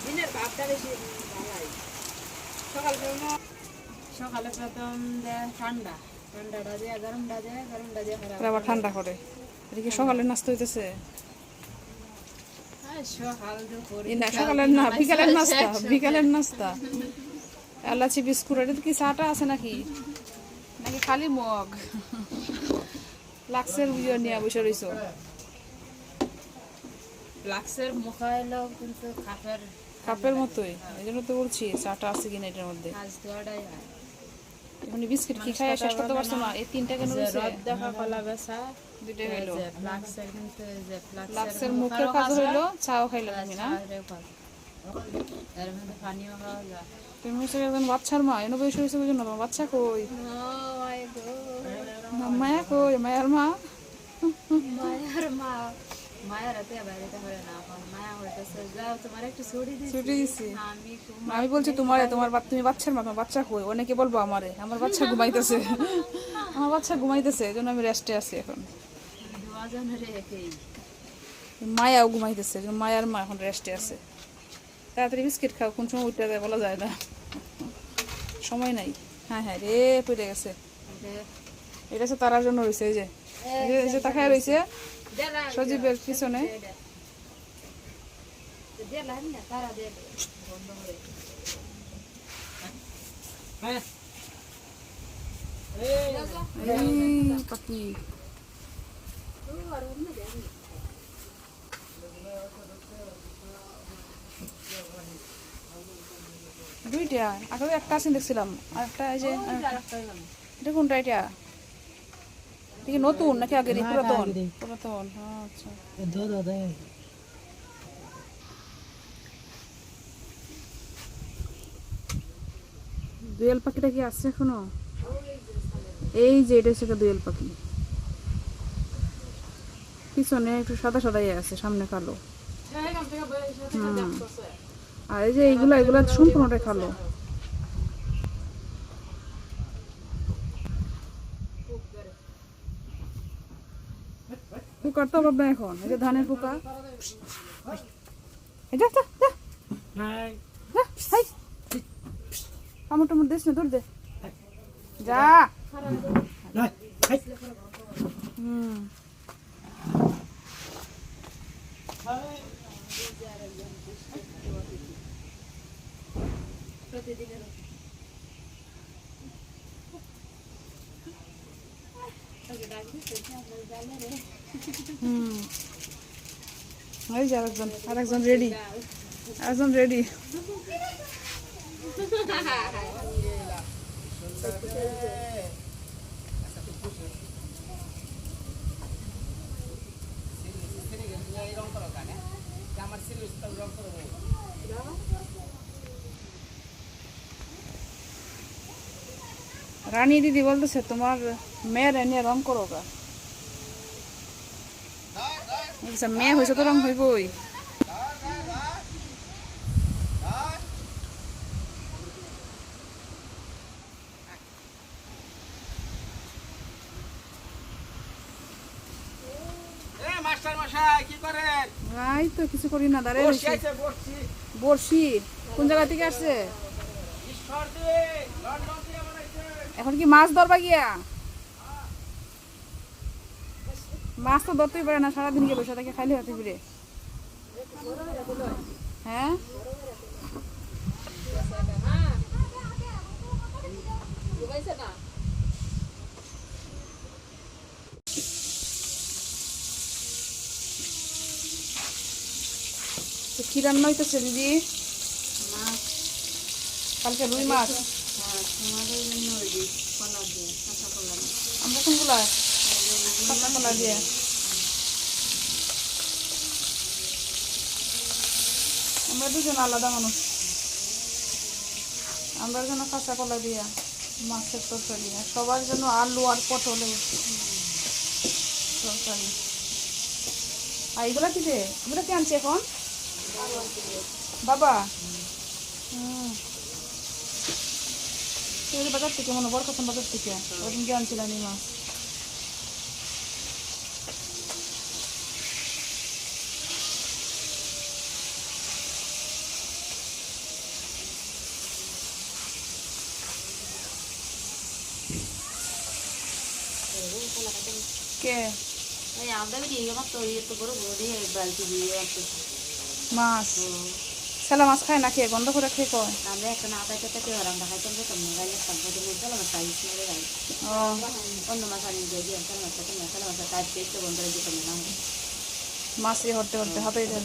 দিনের ভাতটা বেশি সকালে প্রথম ঠান্ডা ঠান্ডাটা দিয়ে গরমটা দিয়ে আবার ঠান্ডা করে এদিকে সকালে নাস্তা হইতেছে সকালের না বিকালের নাস্তা এলাচি বিস্কুট এটা কি চাটা আছে নাকি নাকি খালি মগ ফ্লাক্সের ইয়ে নিয়ে বসে রইছো ফ্লাক্সের মুখা এলো কিন্তু কাপের মতোই এই জন্য তো বলছি চাটা আছে কিনা এটার মধ্যে এখন বিস্কিট কি খায় শেষ করতে পারছো না এই তিনটা কেন রয়েছে রদ দেখা কলা বেসা দুইটা হইলো ফ্লাক্সের কিন্তু যে ফ্লাক্সের মুখের কাজ হইলো চাও খাইলে তুমি না এর মধ্যে পানিও খাওয়া যায় তুমি হচ্ছে একজন বাচ্চার মা এনে বয়স হয়েছে বুঝো না তোমার বাচ্চা কই মায়া কই মায়ার মা মায়ের হাতে বাইরেতে হয় না মায়া হইতেছে যাও তোমার একটু ছুটি দিছি আমি বলছি তোমারে তুমি বাচ্চার মা তোমার বাচ্চা কই অনেকে বলবো আমার বাচ্চা ঘুমাইতেছে এই জন্য আমি রেস্টে আছি এখন মায়াও ঘুমাইতেছে মায়ার মা এখন রেস্টে আছে তাড়াতাড়ি বিস্কিট খাও কোন সময় উঠতে যায় বলা যায় না সময় নাই হ্যাঁ হ্যাঁ রে পড়ে গেছে এটা হচ্ছে তারার জন্য রয়েছে এই যে তাকায় রয়েছে সজীবের পিছনে পাখি দুইটা আগে একটা আছে দেখছিলাম আর একটা এই যে এটা কোনটা এটা কি নতুন নাকি আগে পুরাতন আচ্ছা দোয়েল পাখিটা কি আছে এখনো এই যে এটা হচ্ছে দোয়েল পাখি পিছনে একটু সাদা সাদাই আছে সামনে কালো আর এই যে এইগুলা সম্পূর্ণটাই কালো পোকার তো অভাব না এখন এই যে ধানের পোকা কামড় টামড় দিস না দূর দে যা প্রতিদিনের ওই যে আরেকজন রেডি রানী দিদি বলতেছে তোমার মেয়ের নিয়ে রং করো গা মেয়ে হয়েছে তো রং হইবই এই তো কিছু করি না দাঁড়াই বর্ষি কোন জায়গা থেকে আসছে এখন কি মাছ ধরবা গিয়া মাছ তো ধরতেই পারে না সারাদিন গিয়ে বসে থাকে খাইলে হাতে ফিরে হ্যাঁ কি রান্না হইতেছে দিদি কালকে রুই মাছ আমরা কোনগুলা কাঁচা কলা দিয়ে আমরা দুজন আলাদা মানুষ। আমরা জন্য কাঁচা কলা দিয়া মাছের তরকারি, আর সবার জন্য আলু আর পটলের তরকারি। আর এগুলা কি রে, এগুলো কি আনছে এখন বাবা? বাজার থেকে মনে বড় কথা, বাজার থেকে ওদিন কি আনছিলাম এই মাছ। কে মাছ সেলা মাছ খায় না, খেয়ে গন্ধ করে খেয়ে কয়। মাছ হরতে হরতে হাতেই দেন।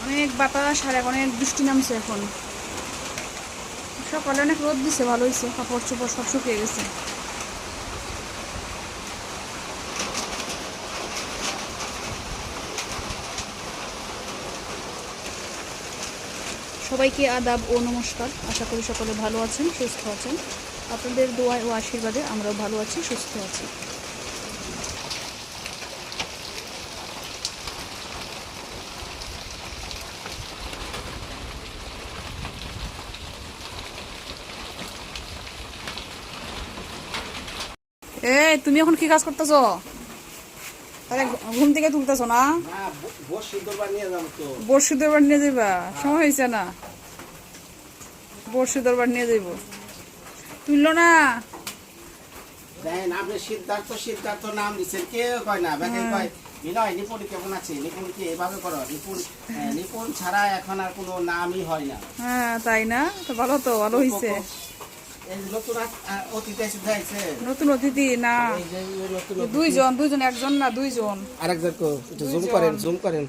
অনেক বাতাস আর অনেক বৃষ্টি নামছে এখন। সকালে অনেক রোদ দিছে, ভালো হয়েছে, কাপড় চোপড় সব শুকিয়ে গেছে। সবাইকে আদাব ও নমস্কার। আশা করি সকলে ভালো আছেন, সুস্থ আছেন। আপনাদের দোয়া ও আশীর্বাদে আমরাও ভালো আছি, সুস্থ আছি। এই তুমি এখন কি কাজ করতেছো? তাহলে ঘুম থেকে তুলতেছো না? বর্ষি দরবার নিয়ে যাইবা? সময় হয়েছে না, বর্ষি দরবার নিয়ে যাইব। তুললো না? আপনি সিদ্ধার্থ সিদ্ধার্থ নাম দিচ্ছেন, কেউ কয় না। কয় বিনয় নিপুণ কেমন আছে, নিপুণ কি এভাবে করো, নিপুণ নিপুণ ছাড়া এখন আর কোনো নামই হয় না। হ্যাঁ তাই না? তো ভালো, তো ভালো হয়েছে। নতুন অতিথি না, দুইজন একজন না দুইজন। আরেকজন জুম করেন, জুম করেন।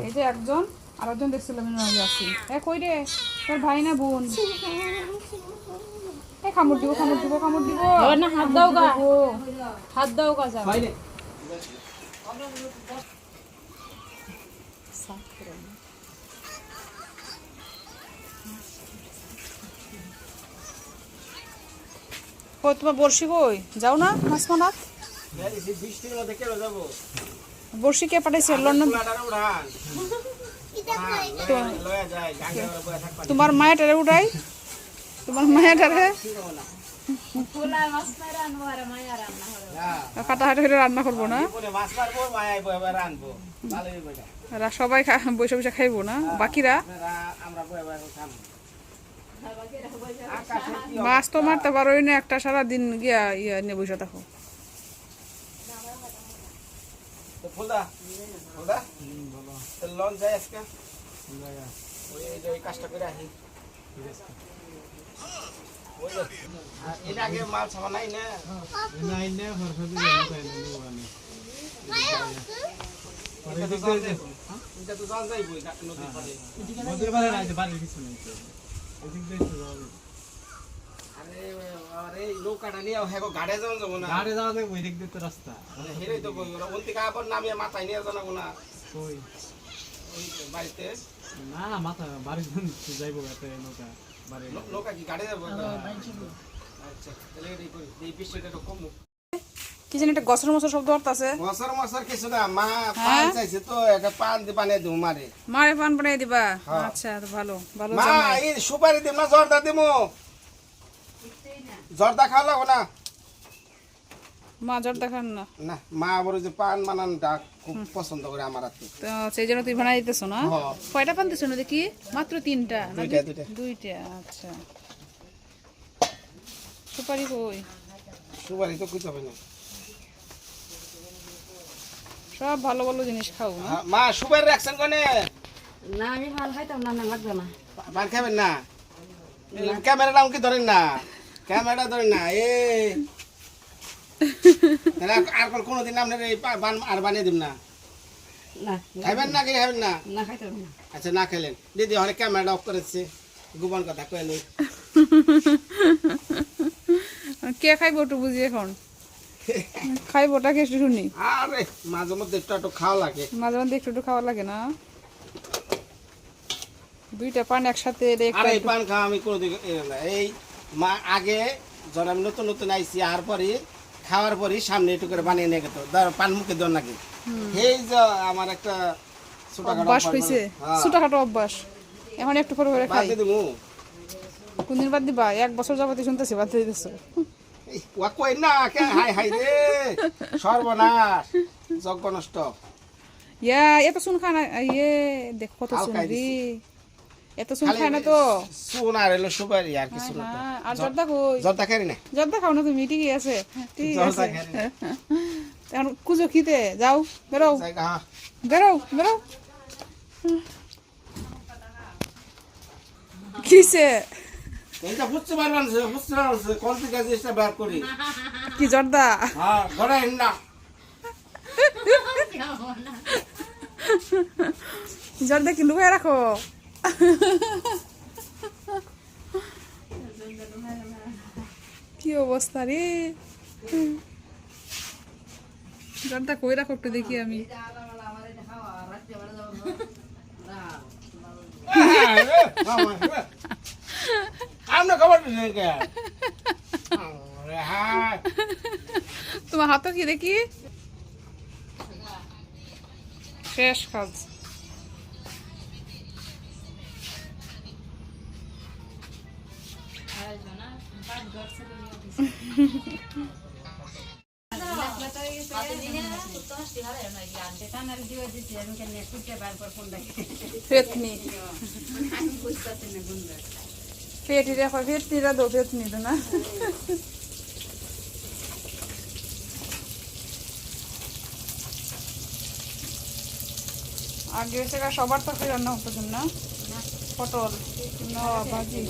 এই যে একজন, আরেকজন দেখছিলাম আছি। কই রে তোর ভাই না বোন? কামড় দিব, কামড় দিব, কামড় দিব না। হাত দাও গা, হাত দাও গা। যাও তোমার বর্ষি কই? যাও না মাছ মানাত? বর্ষি কে পাঠাইছে? লন্ডন। তোমার মায়াটারে উঠাই, তোমার মায়াটারে কাটাহাটি করে রান্না করবো না? সবাই বসে বসে খাইবো না? বাকিরা মাছ তো মারতে পারোই না, একটা সারাদিন গিয়া ইয়া নিয়ে বসে থাকো। মাল ছাপা নাই না, নৌকাটা নিয়ে গাড়ে যাওয়া যাবো না, গাড়ে যাওয়া যাবে ওই দিক দিয়ে তো রাস্তা হেরে তো নামিয়ে মাথায় নিয়ে জানাবো না বাড়িতে না, মাথা বাড়ি যাইবো নৌকা, নৌকা কি গাড়ি যাবো? আচ্ছা তাহলে এটাই করি, এই বিষয়টা একটু কম। কি জানি একটা গছর মছর শব্দ হচ্ছে। গছর মছর কিছু না, মা পান চাইছে তো একটা পান দি বানিয়ে দেবো মারে। মারে পান বানিয়ে দিবা? আচ্ছা ভালো ভালো। মা এই সুপারি দিম না জর্দা দিমু? জর্দা খাওয়া লাগবো না? মা জর্দা খান না, না মা আবার ওই যে পান বানানটা খুব পছন্দ করে আমার হাতে। তো সেই জন্য তুই বানাই দিতেছ না? হ্যাঁ। কয়টা পান দিছো না দেখি? মাত্র 3টা না? দুইটা। দুইটা, আচ্ছা। সুপারি কই? সুপারি তো খুঁজে হবে না। সব ভালো ভালো জিনিস খাও না? হ্যাঁ, মা সুপারি রাখছেন কোনে? না আমি ভালো খাইতাম না, না লাগবে না। পান খাবেন না? ক্যামেরাটা আমাকে ধরেন না, ক্যামেরাটা ধরেন না। তাহলে আর কোনোদিন আপনার এই পান আর বানিয়ে দিব না। না খাইবেন না কি খাবেন না? না খাইতাম না। আচ্ছা না খেলেন দিদি, হলে ক্যামেরাটা অফ করেছে, গোপন কথা কইলে। কে খাইব একটু বুঝি এখন? খাইবটা কে একটু শুনি। আরে মাঝে মধ্যে একটু খাওয়া লাগে। মাঝে মাঝে একটু একটু খাওয়া লাগে না? দুইটা পান একসাথে আরে এই পান খাওয়া আমি কোনোদিন এই মা আগে যখন আমি নতুন নতুন আইসি আর পরে খাওয়ার পরই সামনে একটু করে বানিয়ে নিয়ে গেত, পান মুখে দেন নাকি। এই যে আমার একটা অভ্যাস হয়েছে, ছোটখাটো অভ্যাস। এখন একটু পরে পরে খাই। কোনদিন বাদ দিবা? 1 বছর যাবতীয় শুনতেছি বাদ দিয়ে দিতেছো। কই না কে, হাই হাই রে সর্বনাশ, যজ্ঞ নষ্ট। এত শুন খায় না, দেখ কত শুন রে, এত শুন খায় না তো। শুন আর এলো সুপারি আর কিছু না। আর জর্দা কই? জর্দা খাই না। জর্দা খাও না তুমি? ঠিকই আছে, ঠিক জর্দা আছে। খাই না। এখন কুজো খিতে যাও, বেরো জায়গা বেরো বেরো। কিসে? এইটা বুঝতে পারবেন, বুঝতে পারবেন কোন থেকে জিনিসটা বের করি। কি জর্দা? হ্যাঁ ঘরে না জর্দা কি লুকায় রাখো? কি অবস্থা রে, জর্দা কই রাখো একটু দেখি আমি। আমরা খবর তোমার হাতে কি দেখি? শেষ কাজ। ফেতনি পেটি দেখো, ফেতনিরা দো, ফেতনি তো না। আগে সেটা সবার তরকারি রান্না হতো না, পটল না ভাজি।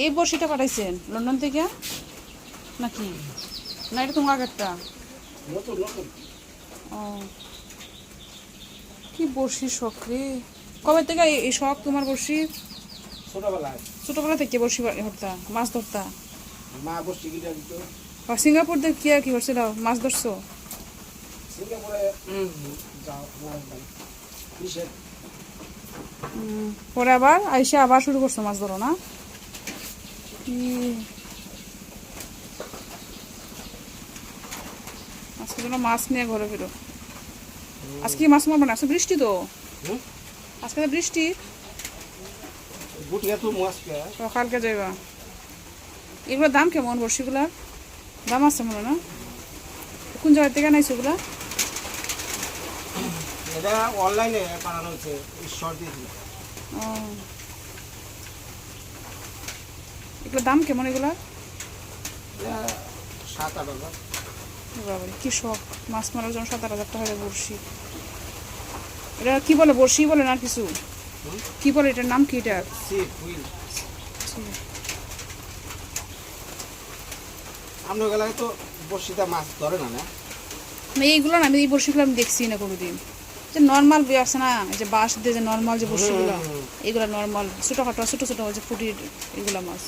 এই বড়শিটা পাঠাইছেন লন্ডন থেকে নাকি? না এটা তোমার আগেরটা? ও কি বড়শি শখ রে, কবে থেকে এই শখ তোমার বড়শি? ছোটবেলায়, ছোটবেলা থেকে বড়শি ধরতা, মাছ ধরতা? মা বসে গিয়ে দিত। সিঙ্গাপুর দিয়ে কি করছিল, মাছ ধরছো? সিঙ্গাপুরে যাও পরে আবার আইসা আবার শুরু করছো মাছ ধরো না? আজকে যেন মাছ নিয়ে ঘরে ফেরো। আজকে মাছ মারবে না, আজকে বৃষ্টি তো, আজকে তো বৃষ্টি। কালকে যাইবা। এগুলোর দাম কেমন বড়শিগুলার? দাম আছে মনে না? কোন জায়গা থেকে নাইছো ওগুলা? এটা অনলাইনে বানানো হয়েছে, ঈশ্বর দিয়ে। এগুলোর দাম কেমন এগুলার? 7-8 হাজার। বাবারে কি শখ, মাছ মারার জন্য 7-8 হাজার টাকা বড়শি। এটা কি বলে, বড়শি বলে না কিছু? কি বলে এটার নাম কি? এটা আমরা এলাকায় তো বড়শিতে মাছ ধরে না। এইগুলো না, আমি এই বড়শিগুলো আমি দেখছি না কোনোদিন। যে নর্মাল বই আছে না, এই যে বাঁশ দিয়ে যে নর্মাল যে বড়শিগুলো, এইগুলো নর্মাল ছোটোখাটো ছোটো ছোটো যে ফুটির এগুলো মাছ।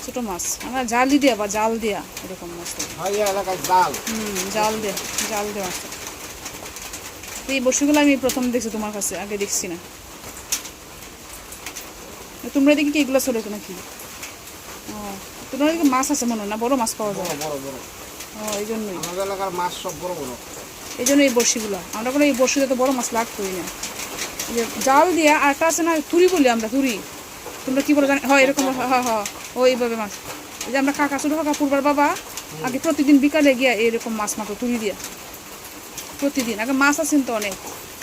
ছোট মাছ আমরা জালি দিয়া বা জাল দিয়া এরকম মাছ তো। হয় এই এলাকায় জাল। জাল দেওয়া মাছ। এই বড়শিগুলো আমি প্রথম দেখছি তোমার কাছে, আগে দেখছি না। তোমরা দেখি কি এগুলো চলে তো নাকি? ও তোমরা এদিকে মাছ আছে মনে হয় না, বড় মাছ পাওয়া যায়। বড় বড়। ও এই জন্যই, আমাদের এলাকার মাছ সব বড় বড়। এই জন্য এই বড়শিগুলো আমরা বলে এই বড়শিতে তো বড় মাছ লাগতোই না। এই যে জাল দিয়া আর একটা আছে না তুরি বলি আমরা, তুরি তোমরা কি বলে জানি, হয় এরকম, হ্যাঁ ও এইভাবে মাছ। এই যে আমরা কাকা ছোটো কাকা পূর্বার বাবা আগে প্রতিদিন বিকালে গিয়া এরকম মাছ মাত্র তুলি দিয়া, প্রতিদিন আগে মাছ আছেন তো অনেক,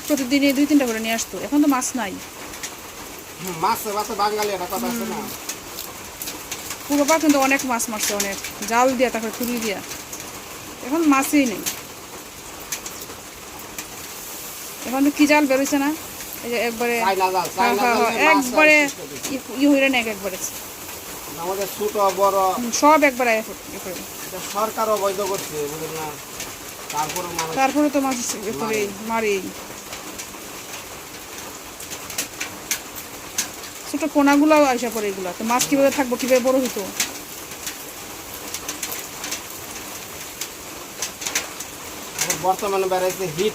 প্রতিদিন এই 2-3টা করে নিয়ে আসতো। এখন তো মাছ নাই, মাছ ভাতে বাঙালি একটা কথা আছে না। পূর্ব বাবা কিন্তু অনেক মাছ মারছে, অনেক জাল দিয়া তারপরে তুলি দিয়া। এখন মাছই নেই। এখন তো কি জাল বেরোইছে না, এই যে একবারে চাইনা জাল, চাইনা জাল দিয়ে মাছ একবারে সৃষ্টি ই হইরে নেক একবারে আমাদের ছোট বড় সব একবারে এটা সরকার অবৈধ করছে, বুঝলেন না? তারপরে মানুষ তারপরে তো মাছ করে মারি। ছোট পোনাগুলো আসা পড়ে, এগুলো তো মাছ কিভাবে থাকবো, কিভাবে বড় হইতো। বর্তমানে বেড়াইছে হিট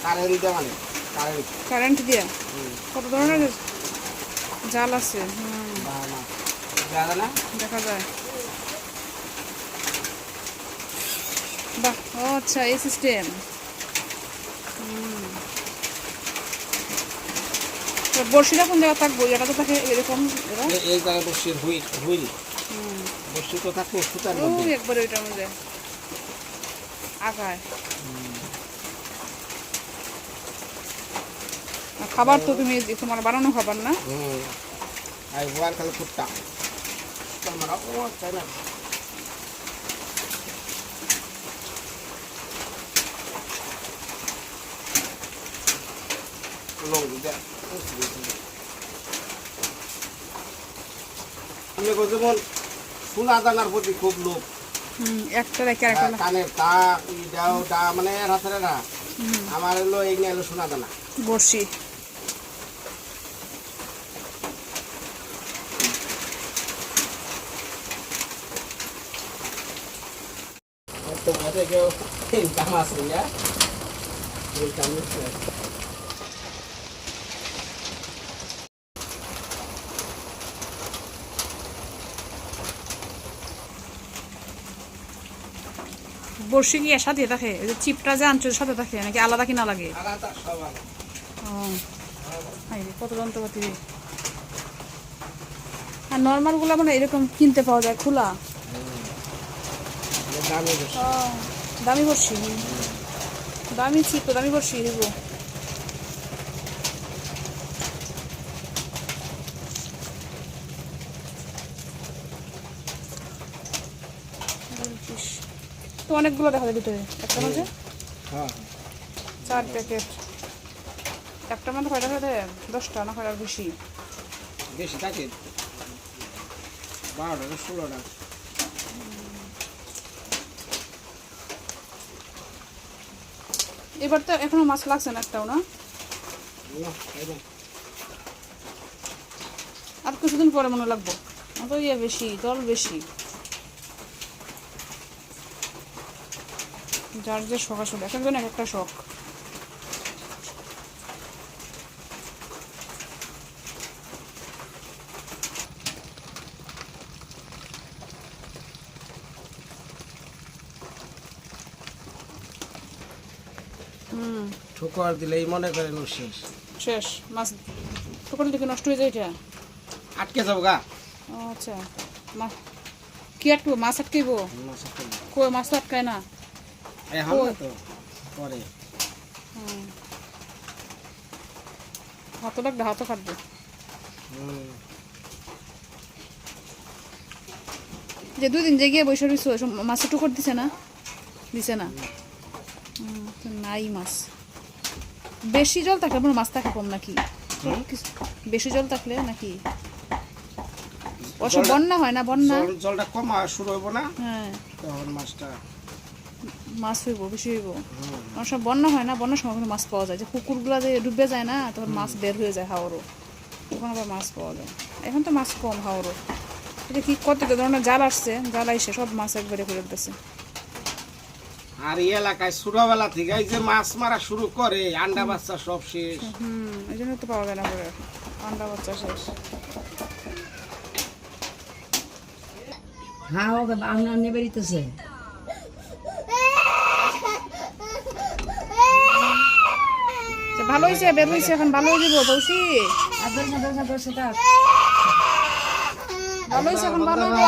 কারেন্ট দিয়ে, মানে কারেন্ট দিয়া কত ধরনের জাল আছে, না দেখা যায়। বাহ, ও আচ্ছা এই সিস্টেম। বড়শিটা কোন জায়গা থাকবো, এটা তো থাকে এরকম এই জায়গায় বসির হুইল বসি তো থাকবো সুতার ও মধ্যে। একবারে ওইটার মধ্যে আগায়। খাবার তো তুমি তোমার বানানো খাবার না? আর ওয়ার খালি ফুটটা আমরা ও চাই না। যেমন সোনা দানার প্রতি খুব লোভ, একটা রেখে একটা কানের তা ইটাও তা মানে রাতের না। আমার হলো এই নিয়ে এলো সোনা দানা বড়শি। তোমাদের কেউ ইনকাম আছে না, ইনকাম নেই। বড়শি কি এর সাথে থাকে, এই যে চিপটা যে আনছো সাথে থাকে নাকি আলাদা কিনা লাগে? আলাদা সব আলাদা। কত যন্ত্রপাতি। আর নর্মাল গুলা মানে এরকম কিনতে পাওয়া যায় খোলা, দামি বেশি। দামি বড়শি, দামি ছিপ তো দামি বড়শি দিব। তো অনেকগুলো দেখা যায় ভিতরে একটা মাঝে, হ্যাঁ 4 প্যাকেট। একটা মধ্যে কয়টা করে দেয়? 10টা না কয়টার বেশি? বেশি থাকে 12টা 16টা। এবার তো এখনো মাছ লাগছে না একটাও না? আর কিছুদিন পরে মনে লাগবো, তো ইয়ে বেশি জল বেশি। যার যে শখ আসলে এক একজন এক একটা শখ। ঠোকর দিলেই মনে করেন শেষ শেষ। মাছ ঠোকর দিকে নষ্ট হয়ে যায় এটা, আটকে যাবো গা। ও আচ্ছা, কি আটকবো? মাছ আটকাইব? কই মাছ তো আটকায় না এখন না তো পরে। হাতও লাগবে, হাতও কাটবে। যে 2 দিন যে গিয়ে বসে রয়েছো মাছের টুকর দিছে না? দিছে না, নাই মাছ। বেশি জল থাকলে আপনার মাছ থাকে কম নাকি? বেশি জল থাকলে নাকি অবশ্য বন্যা হয় না? বন্যা জলটা কম শুরু হইব না, হ্যাঁ তখন মাছটা মাছ হইব, বেশি হইব। অনেক সময় বন্যা হয় না, বন্যার সময় কিন্তু মাছ পাওয়া যায়। যে পুকুরগুলো যে ডুবে যায় না, তখন মাছ বের হয়ে যায় হাওরও, তখন আবার মাছ পাওয়া যায়। এখন তো মাছ কম হাওরও। এটা কি কত ধরনের জাল আসছে, জাল আইসে সব মাছ একবারে করে দিতেছে। আর এই এলাকায় ছোটবেলা থেকে এই যে মাছ মারা শুরু করে আন্ডা বাচ্চা সব শেষ। এই জন্য তো পাওয়া যায় না করে, আন্ডা বাচ্চা শেষ। হ্যাঁ ওকে আপনার নিয়ে বেরিতেছে। ভালো হয়েছে, বের হয়েছে, এখন ভালো হয়ে যাবো বৌসি। ভালো হয়েছে, এখন ভালো হইব।